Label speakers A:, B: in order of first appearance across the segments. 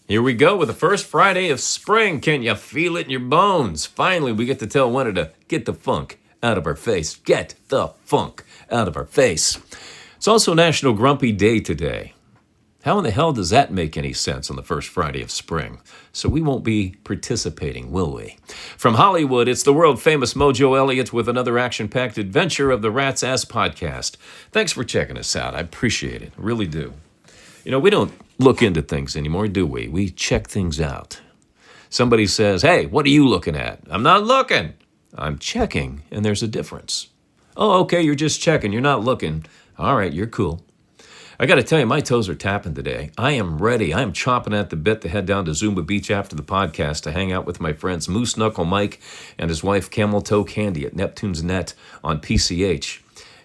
A: Here we go with the first Friday of spring. Can you feel it in your bones? Finally, we get to tell winter to get the funk out of our face. Get the funk out of our face. It's also National Grumpy Day today. How in the hell does that make any sense on the first Friday of spring? So we won't be participating, will we? From Hollywood, it's the world-famous Mojo Elliott with another action-packed adventure of the Rat's Ass Podcast. Thanks for checking us out. I appreciate it. I really do. You know, we don't look into things anymore, do we? We check things out. Somebody says, hey, what are you looking at? I'm not looking. I'm checking, and there's a difference. Oh, okay, you're just checking. You're not looking. All right, you're cool. I got to tell you, my toes are tapping today. I am ready. I am chomping at the bit to head down to Zumba Beach after the podcast to hang out with my friends Moose Knuckle Mike and his wife Camel Toe Candy at Neptune's Net on PCH.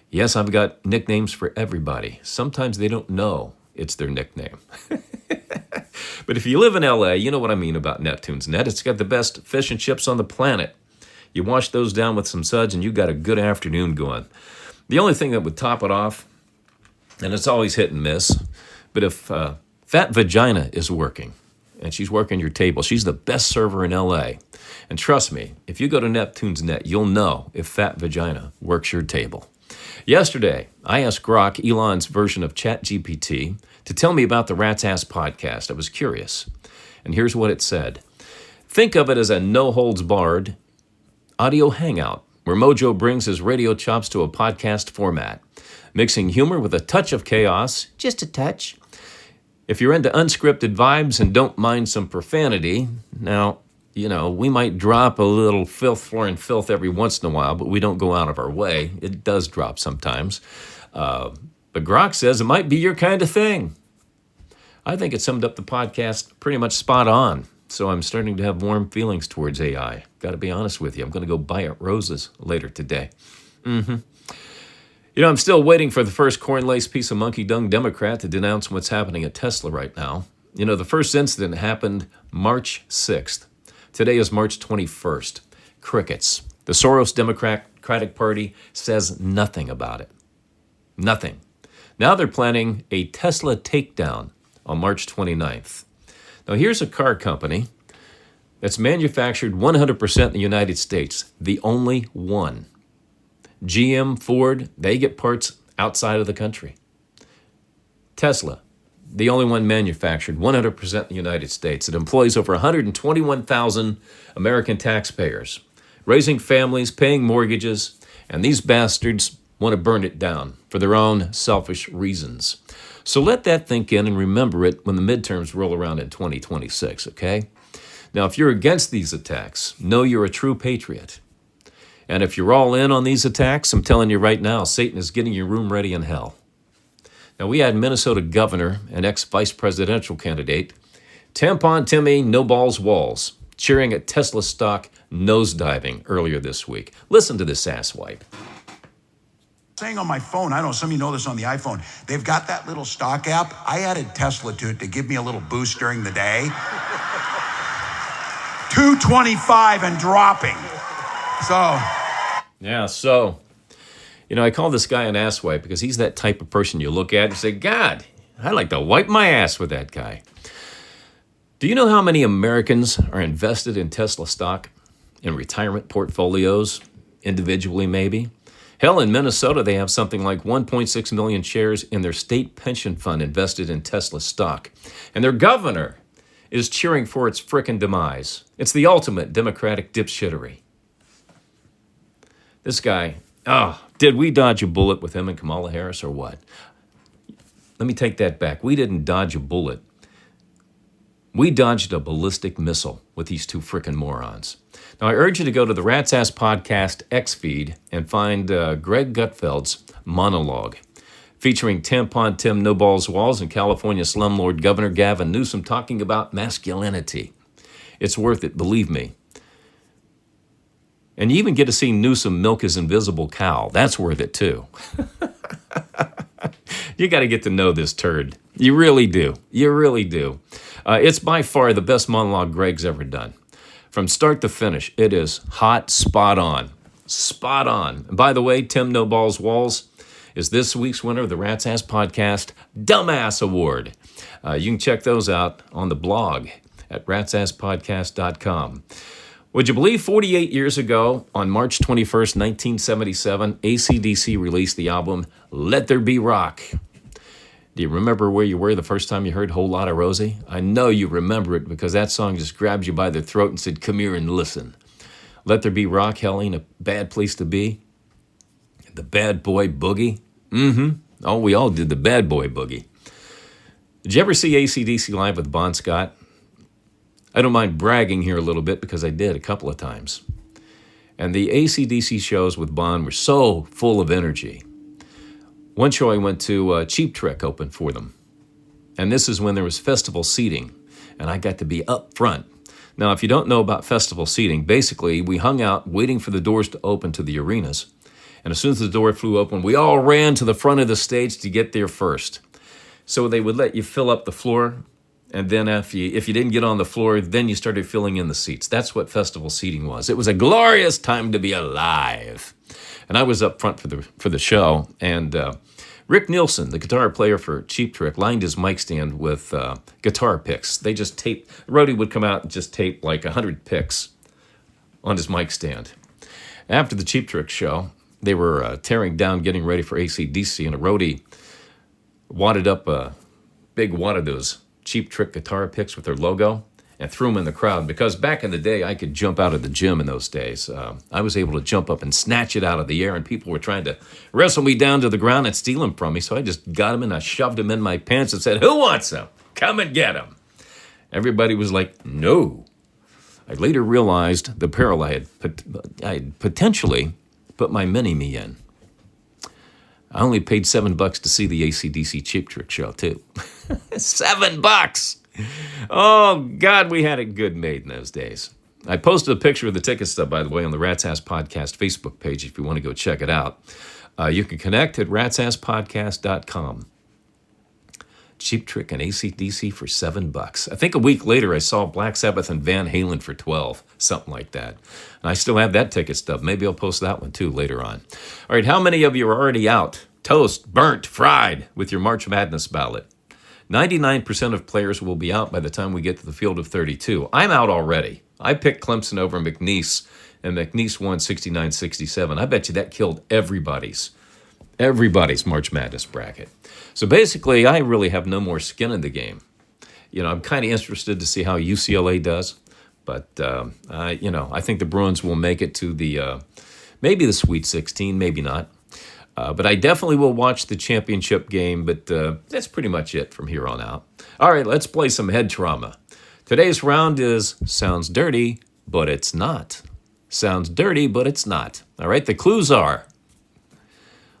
A: Yes, I've got nicknames for everybody. Sometimes they don't know it's their nickname. But if you live in LA, you know what I mean about Neptune's Net. It's got the best fish and chips on the planet. You wash those down with some suds and you got a good afternoon going. The only thing that would top it off, and it's always hit and miss, but if Fat Vagina is working, and she's working your table, she's the best server in LA. And trust me, if you go to Neptune's Net, you'll know if Fat Vagina works your table. Yesterday, I asked Grok, Elon's version of ChatGPT, to tell me about the Rat's Ass Podcast. I was curious. And here's what it said. Think of it as a no-holds-barred audio hangout, where Mojo brings his radio chops to a podcast format, mixing humor with a touch of chaos, just a touch. If you're into unscripted vibes and don't mind some profanity, now, you know, we might drop a little foreign filth every once in a while, but we don't go out of our way. It does drop sometimes. But Grok says it might be your kind of thing. I think it summed up the podcast pretty much spot on. So I'm starting to have warm feelings towards AI. Got to be honest with you. I'm going to go buy it roses later today. You know, I'm still waiting for the first corn-laced piece of monkey dung Democrat to denounce what's happening at Tesla right now. You know, the first incident happened March 6th. Today is March 21st. Crickets. The Soros Democratic Party says nothing about it. Nothing. Now they're planning a Tesla takedown on March 29th. Now here's a car company that's manufactured 100% in the United States. The only one. GM, Ford, they get parts outside of the country. Tesla, the only one manufactured 100% in the United States. It employs over 121,000 American taxpayers, raising families, paying mortgages, and these bastards want to burn it down for their own selfish reasons. So let that think in and remember it when the midterms roll around in 2026, okay? Now, if you're against these attacks, know you're a true patriot. And if you're all in on these attacks, I'm telling you right now, Satan is getting your room ready in hell. Now, we had Minnesota governor and ex-vice presidential candidate, Tampon Timmy No Balls Walls, cheering at Tesla stock nosediving earlier this week. Listen to this asswipe.
B: Saying on my phone, I don't know, some of you know this on the iPhone, they've got that little stock app. I added Tesla to it to give me a little boost during the day. 225 and dropping. So, you know, I call this guy an asswipe because he's that type of person you look at and say, God, I'd like to wipe my ass with that guy. Do you know how many Americans are invested in Tesla stock, in retirement portfolios, individually maybe? Hell, in Minnesota, they have something like 1.6 million shares in their state pension fund invested in Tesla stock. And their governor is cheering for its frickin' demise. It's the ultimate Democratic dipshittery. This guy, did we dodge a bullet with him and Kamala Harris or what? Let me take that back. We didn't dodge a bullet. We dodged a ballistic missile with these two frickin' morons. Now, I urge you to go to the Rat's Ass Podcast X feed and find Greg Gutfeld's monologue featuring Tampon Tim No Balls Walls and California slumlord Governor Gavin Newsom talking about masculinity. It's worth it, believe me. And you even get to see Newsom milk his invisible cow. That's worth it, too. You got to get to know this turd. You really do. You really do. It's by far the best monologue Greg's ever done. From start to finish, it is hot, spot on. Spot on. And by the way, Tim No Balls Walls is this week's winner of the Rat's Ass Podcast Dumbass Award. You can check those out on the blog at ratsasspodcast.com. Would you believe 48 years ago, on March 21st, 1977, AC/DC released the album Let There Be Rock? Do you remember where you were the first time you heard Whole Lotta Rosie? I know you remember it because that song just grabbed you by the throat and said, come here and listen. Let There Be Rock, hell ain't a bad place to be. The Bad Boy Boogie. Oh, we all did the Bad Boy Boogie. Did you ever see AC/DC live with Bon Scott? I don't mind bragging here a little bit because I did a couple of times. And the AC/DC shows with Bon were so full of energy. One show I went to, Cheap Trick opened for them. And this is when there was festival seating, and I got to be up front. Now, if you don't know about festival seating, basically we hung out waiting for the doors to open to the arenas. And as soon as the door flew open, we all ran to the front of the stage to get there first. So they would let you fill up the floor, and then if you didn't get on the floor, then you started filling in the seats. That's what festival seating was. It was a glorious time to be alive. And I was up front for the show, and Rick Nielsen, the guitar player for Cheap Trick, lined his mic stand with guitar picks. They just taped, Rhodey would come out and just tape like 100 picks on his mic stand. After the Cheap Trick show, they were tearing down, getting ready for AC/DC, and a roadie wadded up a big wad of those Cheap Trick guitar picks with their logo and threw them in the crowd. Because back in the day, I could jump out of the gym in those days. I was able to jump up and snatch it out of the air, and people were trying to wrestle me down to the ground and steal them from me. So I just got them and I shoved them in my pants and said, who wants them? Come and get them. Everybody was like, no. I later realized the peril I had potentially put my mini-me in. I only paid $7 to see the AC/DC Cheap Trick show, too. $7! Oh, God, we had it good made in those days. I posted a picture of the ticket stub, by the way, on the Rat's Ass Podcast Facebook page if you want to go check it out. You can connect at ratsasspodcast.com. Cheap Trick and AC/DC for $7. I think a week later I saw Black Sabbath and Van Halen for $12, something like that. And I still have that ticket stub. Maybe I'll post that one too later on. All right, how many of you are already out, toast, burnt, fried with your March Madness ballot? 99% of players will be out by the time we get to the field of 32. I'm out already. I picked Clemson over McNeese, and McNeese won 69-67. I bet you that killed everybody's March Madness bracket. So basically, I really have no more skin in the game. I'm kind of interested to see how UCLA does, but I think the Bruins will make it to the maybe the Sweet 16, maybe not. But I definitely will watch the championship game, but that's pretty much it from here on out. All right, let's play some head trauma. Today's round is Sounds Dirty, but it's not. Sounds dirty, but it's not. All right, the clues are: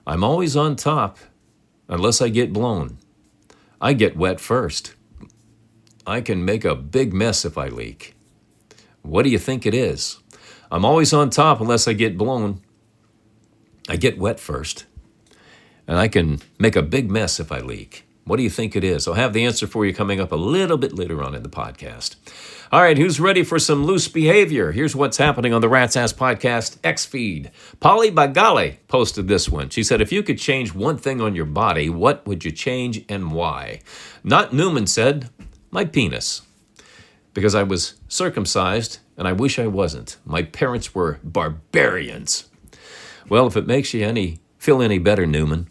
B: I'm always on top unless I get blown. I get wet first. I can make a big mess if I leak. What do you think it is? I'm always on top unless I get blown. I get wet first. And I can make a big mess if I leak. What do you think it is? I'll have the answer for you coming up a little bit later on in the podcast. All right, who's ready for some loose behavior? Here's what's happening on the Rat's Ass Podcast X feed. Polly Bagale posted this one. She said, if you could change one thing on your body, what would you change and why? Not Newman said, my penis. Because I was circumcised, and I wish I wasn't. My parents were barbarians. Well, if it makes you feel any better, Newman.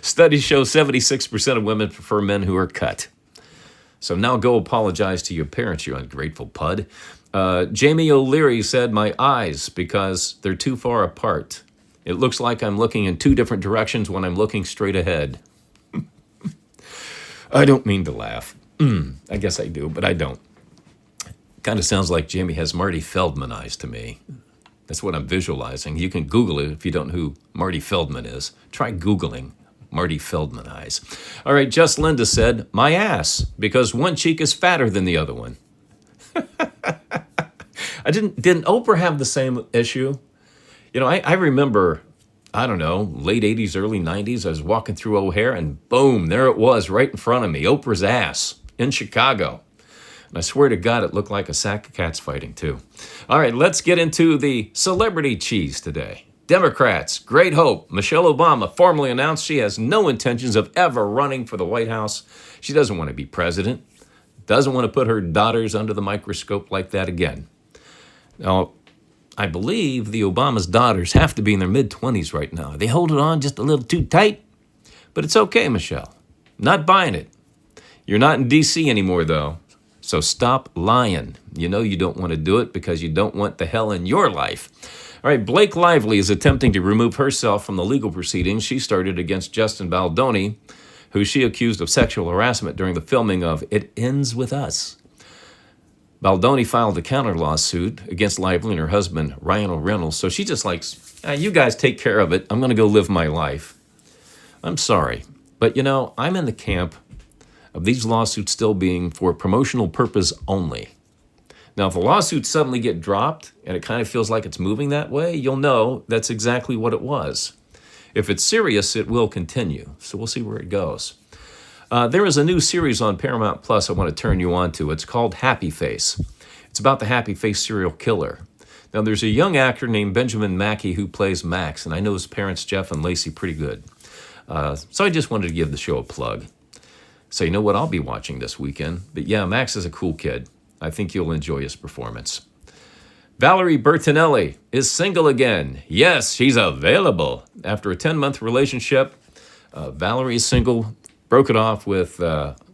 B: Studies show 76% of women prefer men who are cut. So now go apologize to your parents, you ungrateful pud. Jamie O'Leary said, my eyes, because they're too far apart. It looks like I'm looking in two different directions when I'm looking straight ahead. I don't mean to laugh. I guess I do, but I don't. Kind of sounds like Jamie has Marty Feldman eyes to me. That's what I'm visualizing. You can Google it if you don't know who Marty Feldman is. Try Googling Marty Feldman eyes. All right, Just Linda said, my ass, because one cheek is fatter than the other one. Didn't Oprah have the same issue? I remember, late 80s, early 90s, I was walking through O'Hare and boom, there it was right in front of me, Oprah's ass in Chicago. And I swear to God, it looked like a sack of cats fighting too. All right, let's get into the celebrity cheese today. Democrats, great hope. Michelle Obama formally announced she has no intentions of ever running for the White House. She doesn't want to be president, doesn't want to put her daughters under the microscope like that again. Now, I believe the Obama's daughters have to be in their mid-20s right now. They hold it on just a little too tight, but it's okay, Michelle. Not buying it. You're not in D.C. anymore, though, so stop lying. You know you don't want to do it because you don't want the hell in your life. All right, Blake Lively is attempting to remove herself from the legal proceedings she started against Justin Baldoni, who she accused of sexual harassment during the filming of It Ends With Us. Baldoni filed a counter lawsuit against Lively and her husband, Ryan Reynolds, so she just likes, you guys take care of it. I'm going to go live my life. I'm sorry, but I'm in the camp of these lawsuits still being for promotional purpose only. Now, if the lawsuits suddenly get dropped and it kind of feels like it's moving that way, you'll know that's exactly what it was. If it's serious, it will continue. So we'll see where it goes. There is a new series on Paramount Plus I want to turn you on to. It's called Happy Face. It's about the Happy Face serial killer. Now, there's a young actor named Benjamin Mackey who plays Max, and I know his parents, Jeff and Lacey, pretty good. So I just wanted to give the show a plug. So you know what I'll be watching this weekend. But yeah, Max is a cool kid. I think you'll enjoy his performance. Valerie Bertinelli is single again. Yes, she's available. After a 10-month relationship, Valerie is single, broke it off with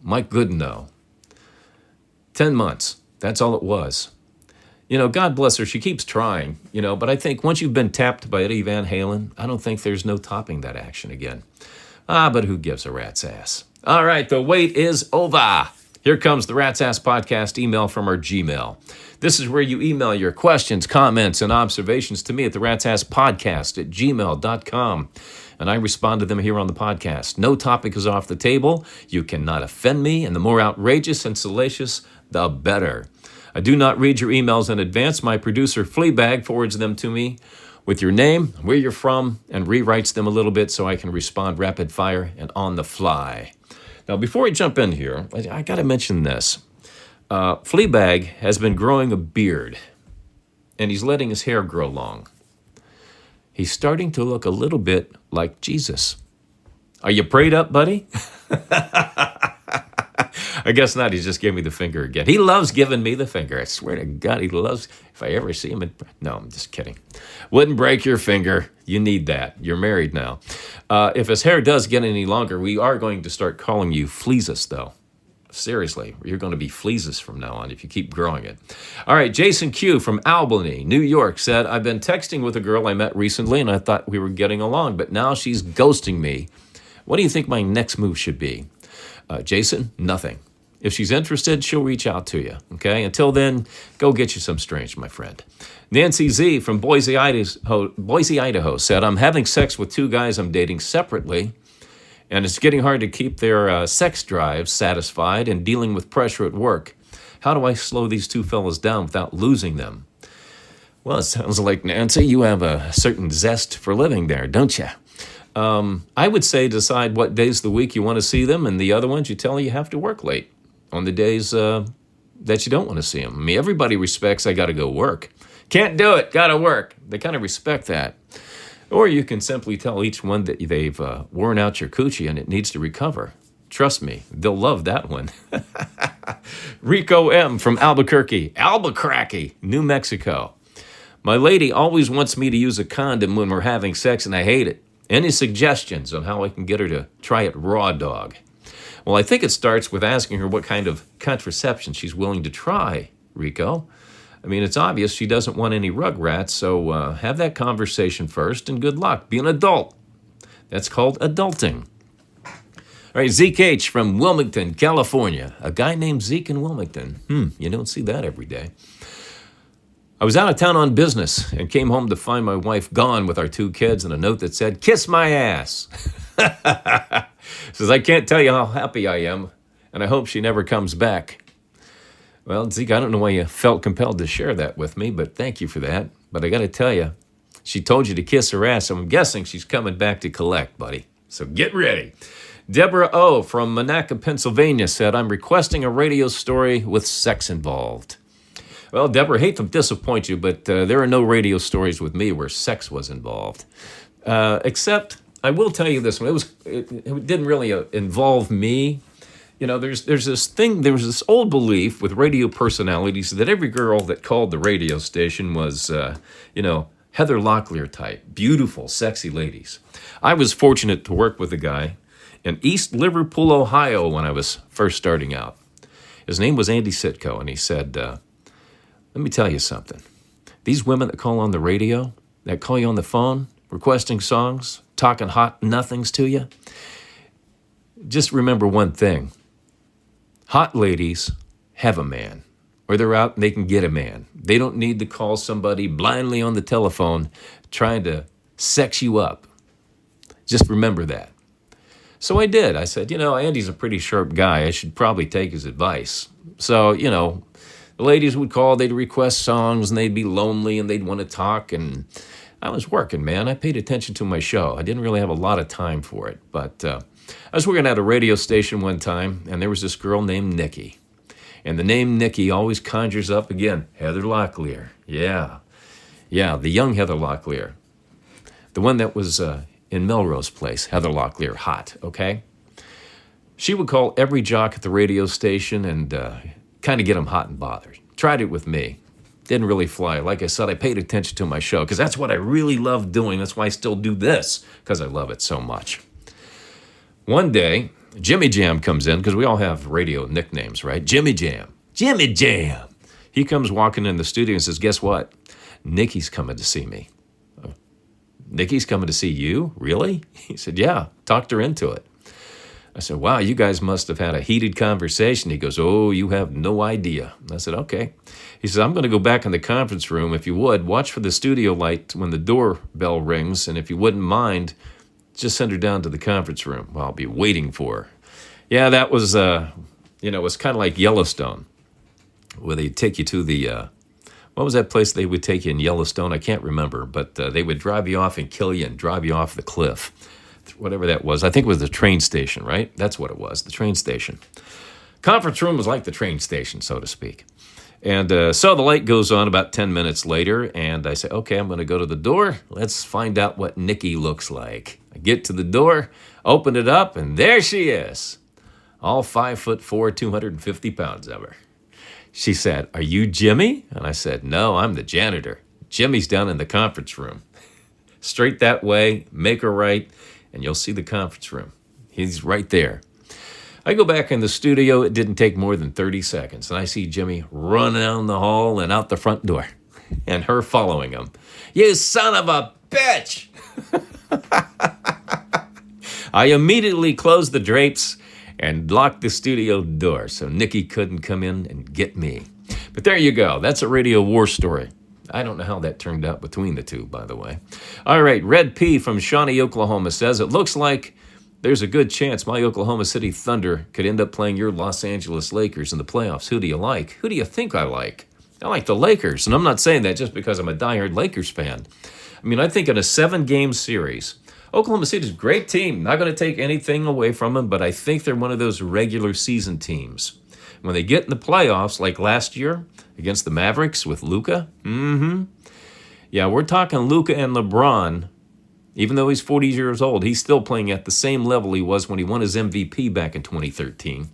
B: Mike Goodenough. 10 months. That's all it was. God bless her. She keeps trying, but I think once you've been tapped by Eddie Van Halen, I don't think there's no topping that action again. But who gives a rat's ass? All right, the wait is over. Here comes the Rat's Ass Podcast email from our Gmail. This is where you email your questions, comments, and observations to me at the Rat's Ass Podcast at gmail.com. And I respond to them here on the podcast. No topic is off the table. You cannot offend me, and the more outrageous and salacious, the better. I do not read your emails in advance. My producer, Fleabag, forwards them to me with your name, where you're from, and rewrites them a little bit so I can respond rapid fire and on the fly. Now, before I jump in here, I got to mention this. Fleabag has been growing a beard, and he's letting his hair grow long. He's starting to look a little bit like Jesus. Are you prayed up, buddy? I guess not. He just gave me the finger again. He loves giving me the finger. I swear to God, he loves. If I ever see him, no, I'm just kidding. Wouldn't break your finger. You need that. You're married now. If his hair does get any longer, we are going to start calling you Fleezus, though. Seriously, you're going to be Fleezus from now on if you keep growing it. All right, Jason Q from Albany, New York said, I've been texting with a girl I met recently, and I thought we were getting along, but now she's ghosting me. What do you think my next move should be? Jason, nothing. If she's interested, she'll reach out to you, okay? Until then, go get you some strange, my friend. Nancy Z from Boise, Idaho said, I'm having sex with two guys I'm dating separately, and it's getting hard to keep their sex drives satisfied and dealing with pressure at work. How do I slow these two fellas down without losing them? Well, it sounds like, Nancy, you have a certain zest for living there, don't you? I would say decide what days of the week you want to see them, and the other ones you tell them you have to work late on the days that you don't want to see them. I mean, everybody respects I got to go work. Can't do it, got to work. They kind of respect that. Or you can simply tell each one that they've worn out your coochie and it needs to recover. Trust me, they'll love that one. Rico M. from Albuquerque, New Mexico. My lady always wants me to use a condom when we're having sex, and I hate it. Any suggestions on how I can get her to try it raw dog? Well, I think it starts with asking her what kind of contraception she's willing to try, Rico. I mean, it's obvious she doesn't want any rugrats, so have that conversation first, and good luck. Be an adult. That's called adulting. All right, Zeke H. from Wilmington, California. A guy named Zeke in Wilmington. You don't see that every day. I was out of town on business and came home to find my wife gone with our two kids and a note that said, kiss my ass. Says, I can't tell you how happy I am, and I hope she never comes back. Well, Zeke, I don't know why you felt compelled to share that with me, but thank you for that. But I got to tell you, she told you to kiss her ass, so I'm guessing she's coming back to collect, buddy. So get ready. Deborah O. from Monaca, Pennsylvania said, I'm requesting a radio story with sex involved. Well, Deborah, hate to disappoint you, but there are no radio stories with me where sex was involved. Except, I will tell you this one. It didn't really involve me. You know, there's this thing, there was this old belief with radio personalities that every girl that called the radio station was, Heather Locklear type, beautiful, sexy ladies. I was fortunate to work with a guy in East Liverpool, Ohio when I was first starting out. His name was Andy Sitko, and he said, let me tell you something. These women that call on the radio, that call you on the phone, requesting songs, talking hot nothings to you, just remember one thing. Hot ladies have a man, or they're out and they can get a man. They don't need to call somebody blindly on the telephone trying to sex you up. Just remember that. So I did. I said, Andy's a pretty sharp guy. I should probably take his advice. So, the ladies would call, they'd request songs, and they'd be lonely, and they'd want to talk, and I was working, man. I paid attention to my show. I didn't really have a lot of time for it, but I was working at a radio station one time, and there was this girl named Nikki. And the name Nikki always conjures up, again, Heather Locklear. Yeah, the young Heather Locklear. The one that was in Melrose Place, Heather Locklear, hot, okay? She would call every jock at the radio station and kind of get them hot and bothered. Tried it with me. Didn't really fly. Like I said, I paid attention to my show because that's what I really love doing. That's why I still do this, because I love it so much. One day, Jimmy Jam comes in, because we all have radio nicknames, right? Jimmy Jam. Jimmy Jam. He comes walking in the studio and says, guess what? Nikki's coming to see me. Nikki's coming to see you? Really? He said, yeah, talked her into it. I said, wow, you guys must have had a heated conversation. He goes, oh, you have no idea. I said, okay. He said, I'm going to go back in the conference room. If you would, watch for the studio light when the doorbell rings, and if you wouldn't mind, just send her down to the conference room. Well, I'll be waiting for her. Yeah, that was, it was kind of like Yellowstone, where they'd take you to the, what was that place they would take you in Yellowstone? I can't remember, but they would drive you off and kill you and drive you off the cliff, whatever that was. I think it was the train station, right? That's what it was, the train station. Conference room was like the train station, so to speak. And so the light goes on about 10 minutes later, and I say, okay, I'm going to go to the door. Let's find out what Nikki looks like. I get to the door, open it up, and there she is. All 5'4", 250 pounds of her. She said, are you Jimmy? And I said, no, I'm the janitor. Jimmy's down in the conference room. Straight that way, make a right, and you'll see the conference room. He's right there. I go back in the studio. It didn't take more than 30 seconds, and I see Jimmy run down the hall and out the front door, and her following him. You son of a bitch! I immediately closed the drapes and locked the studio door so Nikki couldn't come in and get me. But there you go. That's a radio war story. I don't know how that turned out between the two, by the way. All right, Red P from Shawnee, Oklahoma says, it looks like there's a good chance my Oklahoma City Thunder could end up playing your Los Angeles Lakers in the playoffs. Who do you like? Who do you think I like? I like the Lakers, and I'm not saying that just because I'm a diehard Lakers fan. I mean, I think in a 7-game series, Oklahoma City's a great team. Not going to take anything away from them, but I think they're one of those regular season teams. When they get in the playoffs, like last year against the Mavericks with Luka, yeah, we're talking Luka and LeBron. Even though he's 40 years old, he's still playing at the same level he was when he won his MVP back in 2013.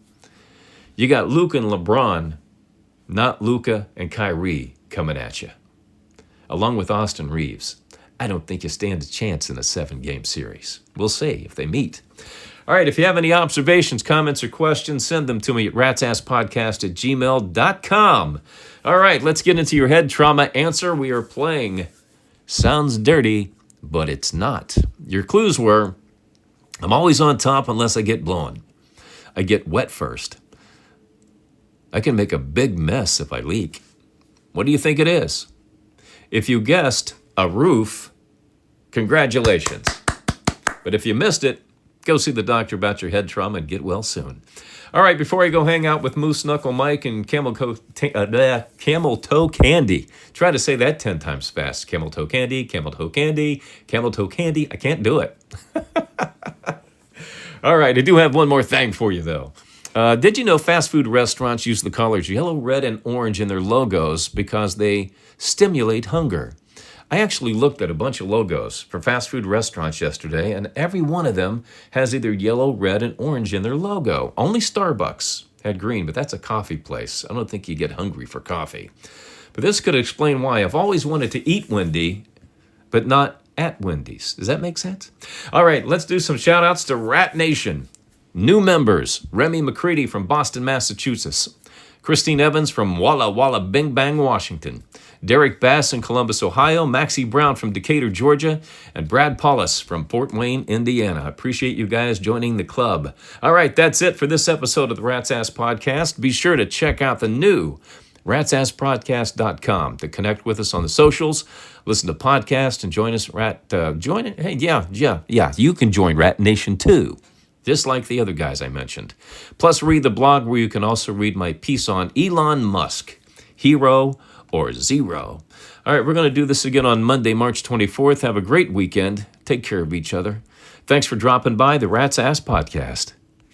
B: You got Luka and LeBron, not Luka and Kyrie coming at you, along with Austin Reeves. I don't think you stand a chance in a 7-game series. We'll see if they meet. All right, if you have any observations, comments, or questions, send them to me at ratsasspodcast@gmail.com. All right, let's get into your head trauma answer. We are playing Sounds Dirty, but It's Not. Your clues were, I'm always on top unless I get blown. I get wet first. I can make a big mess if I leak. What do you think it is? If you guessed a roof, congratulations. But if you missed it, go see the doctor about your head trauma and get well soon. All right, before I go hang out with Moose Knuckle Mike and Camel Toe Candy, try to say that 10 times fast. Camel Toe Candy, Camel Toe Candy, Camel Toe Candy. I can't do it. All right, I do have one more thing for you, though. Did you know fast food restaurants use the colors yellow, red, and orange in their logos because they stimulate hunger? I actually looked at a bunch of logos for fast food restaurants yesterday, and every one of them has either yellow, red, and orange in their logo. Only Starbucks had green, but that's a coffee place. I don't think you get hungry for coffee. But this could explain why I've always wanted to eat Wendy, but not at Wendy's. Does that make sense? All right, let's do some shout outs to Rat Nation. New members, Remy McCready from Boston, Massachusetts. Christine Evans from Walla Walla Bing Bang, Washington. Derek Bass in Columbus, Ohio. Maxie Brown from Decatur, Georgia. And Brad Paulus from Fort Wayne, Indiana. I appreciate you guys joining the club. All right, that's it for this episode of the Rat's Ass Podcast. Be sure to check out the new ratsasspodcast.com to connect with us on the socials, listen to podcasts, and join us. You can join Rat Nation too, just like the other guys I mentioned. Plus, read the blog where you can also read my piece on Elon Musk, hero or zero. All right, we're going to do this again on Monday, March 24th. Have a great weekend. Take care of each other. Thanks for dropping by the Rat's Ass Podcast.